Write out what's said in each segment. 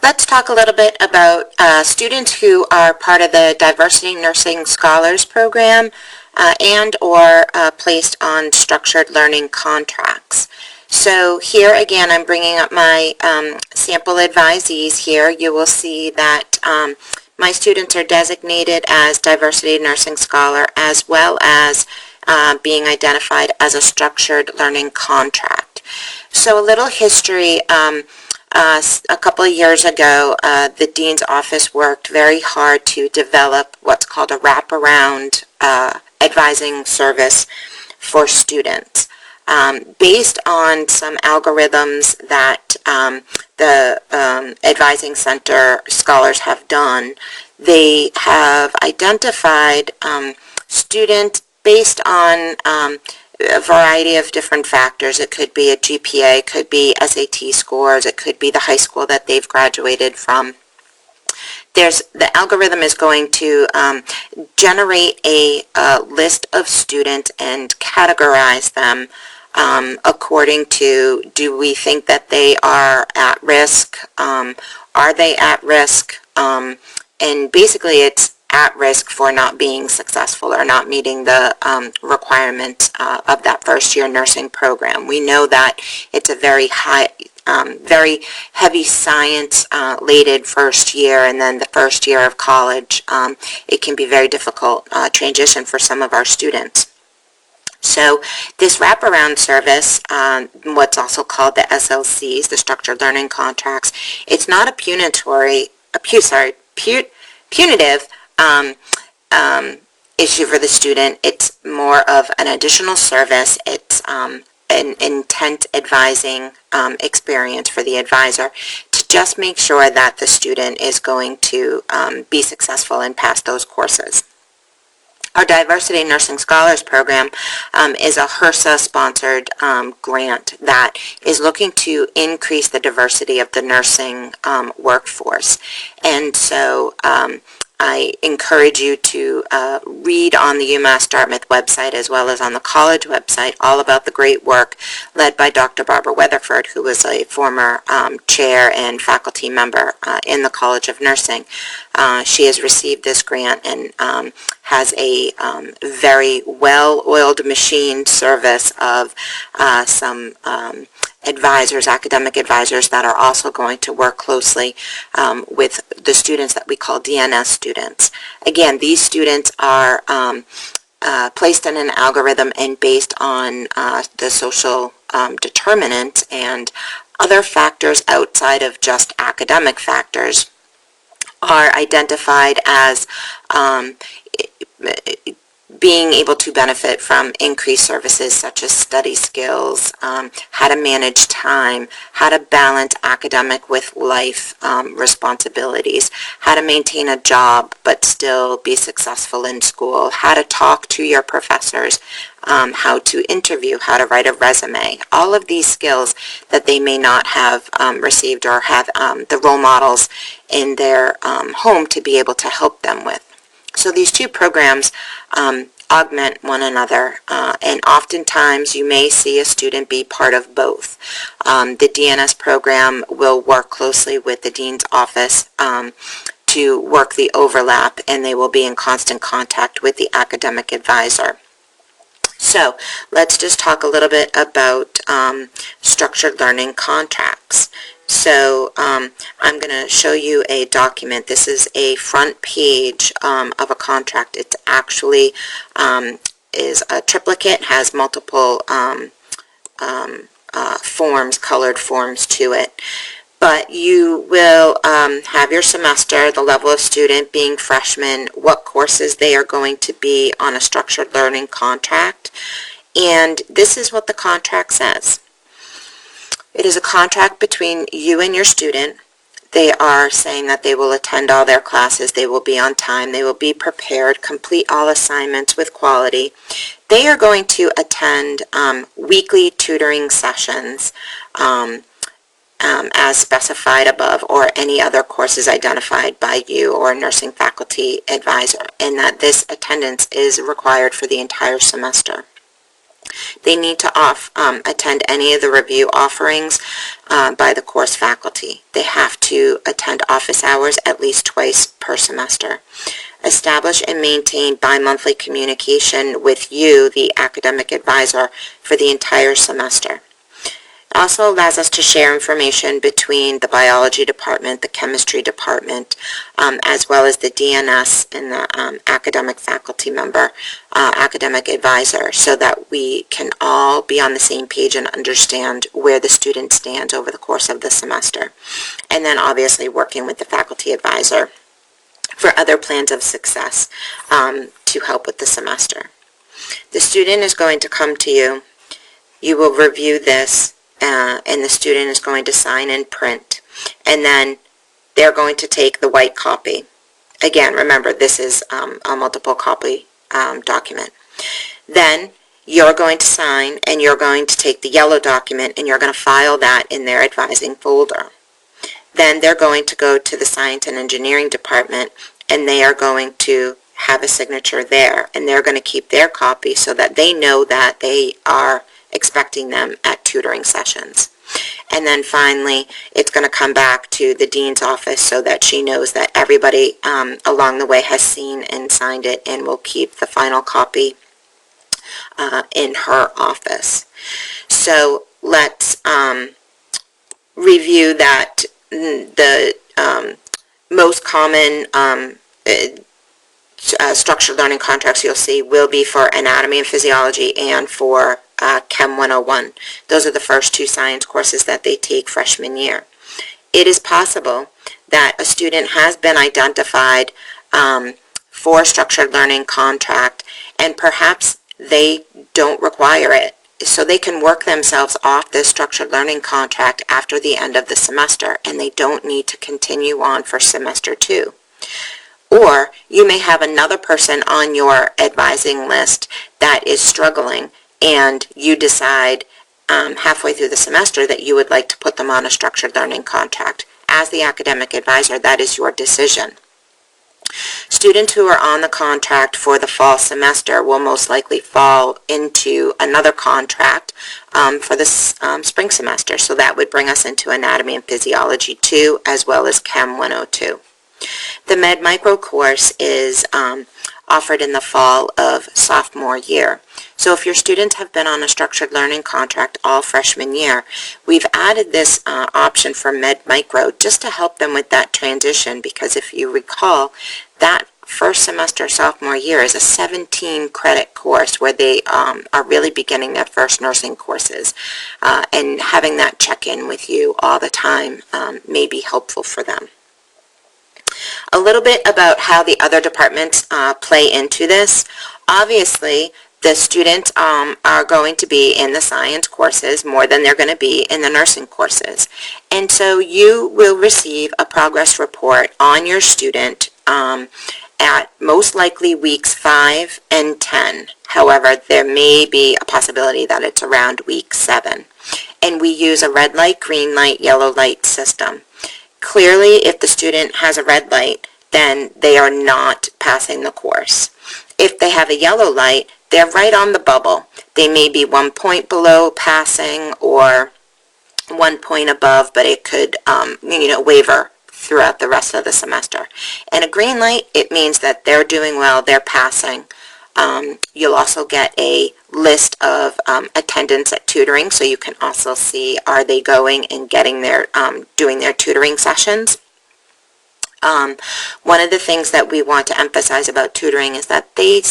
Let's talk a little bit about students who are part of the Diversity Nursing Scholars Program and or placed on structured learning contracts. So here again, I'm bringing up my sample advisees here. You will see that my students are designated as Diversity Nursing Scholar as well as being identified as a structured learning contract. So a little history. A couple of years ago, the Dean's Office worked very hard to develop what's called a wraparound advising service for students. Based on some algorithms that the Advising Center scholars have done, they have identified students based on a variety of different factors. It could be a GPA, it could be SAT scores, it could be the high school that they've graduated from. The algorithm is going to generate a list of students and categorize them according to, do we think that they are at risk, are they at risk, and basically it's at risk for not being successful or not meeting the requirements of that first year nursing program. We know that it's a very heavy science laden first year, and then the first year of college, it can be very difficult transition for some of our students. So this wraparound service, what's also called the SLCs, the Structured Learning Contracts, it's not a punitive issue for the student. It's more of an additional service. It's an intent advising experience for the advisor to just make sure that the student is going to be successful and pass those courses. Our Diversity Nursing Scholars Program is a HRSA-sponsored grant that is looking to increase the diversity of the nursing workforce. And so I encourage you to read on the UMass Dartmouth website as well as on the college website all about the great work led by Dr. Barbara Weatherford, who was a former chair and faculty member in the College of Nursing. She has received this grant and has a very well-oiled machine service of some advisors, academic advisors that are also going to work closely with the students that we call DNS students. Again, these students are placed in an algorithm and based on the social determinants and other factors outside of just academic factors are identified as being able to benefit from increased services such as study skills, how to manage time, how to balance academic with life responsibilities, how to maintain a job but still be successful in school, how to talk to your professors, how to interview, how to write a resume. All of these skills that they may not have received or have the role models in their home to be able to help them with. So these two programs augment one another, and oftentimes you may see a student be part of both. The DNS program will work closely with the Dean's Office to work the overlap, and they will be in constant contact with the academic advisor. So let's just talk a little bit about structured learning contracts. So I'm going to show you a document. This is a front page of a contract. It actually is a triplicate, has multiple forms, colored forms to it. But you will have your semester, the level of student being freshman, what courses they are going to be on a structured learning contract. And this is what the contract says. It is a contract between you and your student. They are saying that they will attend all their classes, they will be on time, they will be prepared, complete all assignments with quality. They are going to attend weekly tutoring sessions as specified above, or any other courses identified by you or nursing faculty advisor, and that this attendance is required for the entire semester. They need to attend any of the review offerings by the course faculty. They have to attend office hours at least twice per semester. Establish and maintain bi-monthly communication with you, the academic advisor, for the entire semester. It also allows us to share information between the biology department, the chemistry department, as well as the DNS and the academic faculty member, academic advisor, so that we can all be on the same page and understand where the student stands over the course of the semester. And then obviously working with the faculty advisor for other plans of success to help with the semester. The student is going to come to you. You will review this, and the student is going to sign and print. And then they're going to take the white copy. Again, remember, this is a multiple copy document. Then you're going to sign, and you're going to take the yellow document, and you're going to file that in their advising folder. Then they're going to go to the science and engineering department, and they are going to have a signature there, and they're going to keep their copy so that they know that they are expecting them at tutoring sessions. And then finally, it's going to come back to the dean's office so that she knows that everybody along the way has seen and signed it, and will keep the final copy in her office. So let's review that. The most common structured learning contracts you'll see will be for anatomy and physiology and for Chem 101. Those are the first two science courses that they take freshman year. It is possible that a student has been identified for a structured learning contract, and perhaps they don't require it. So they can work themselves off this structured learning contract after the end of the semester, and they don't need to continue on for semester 2. Or you may have another person on your advising list that is struggling, and you decide halfway through the semester that you would like to put them on a structured learning contract. As the academic advisor, that is your decision. Students who are on the contract for the fall semester will most likely fall into another contract for the spring semester. So that would bring us into Anatomy and Physiology 2 as well as Chem 102. The Med Micro course is offered in the fall of sophomore year. So if your students have been on a structured learning contract all freshman year, we've added this option for Med Micro just to help them with that transition, because if you recall, that first semester sophomore year is a 17 credit course where they are really beginning their first nursing courses, and having that check in with you all the time may be helpful for them. A little bit about how the other departments play into this. Obviously, the students are going to be in the science courses more than they're going to be in the nursing courses. And so you will receive a progress report on your student at most likely weeks 5 and 10. However, there may be a possibility that it's around week 7. And we use a red light, green light, yellow light system. Clearly, if the student has a red light, then they are not passing the course. If they have a yellow light, they're right on the bubble. They may be 1 point below passing or 1 point above, but it could waver throughout the rest of the semester. And a green light, it means that they're doing well, they're passing. You'll also get a list of attendance at tutoring, so you can also see, are they going and getting their doing their tutoring sessions. One of the things that we want to emphasize about tutoring is that the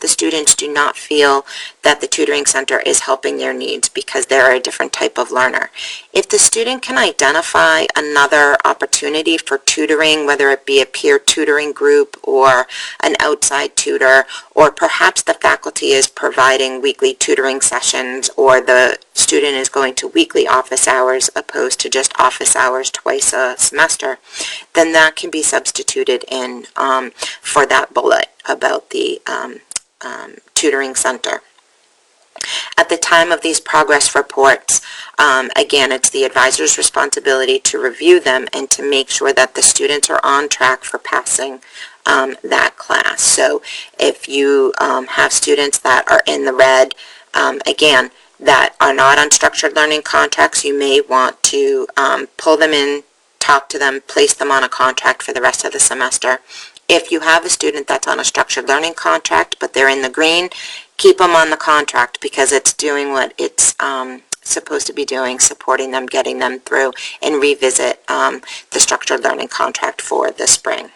students do not feel that the tutoring center is helping their needs because they're a different type of learner. If the student can identify another opportunity for tutoring, whether it be a peer tutoring group or an outside tutor, or perhaps the faculty is providing weekly tutoring sessions, or the student is going to weekly office hours opposed to just office hours twice a semester, then that can be substituted in for that bullet about the tutoring center. At the time of these progress reports, again, it's the advisor's responsibility to review them and to make sure that the students are on track for passing that class. So if you have students that are in the red, again, that are not on structured learning contracts, you may want to pull them in, talk to them, place them on a contract for the rest of the semester. If you have a student that's on a structured learning contract, but they're in the green, keep them on the contract because it's doing what it's supposed to be doing, supporting them, getting them through, and revisit the structured learning contract for the spring.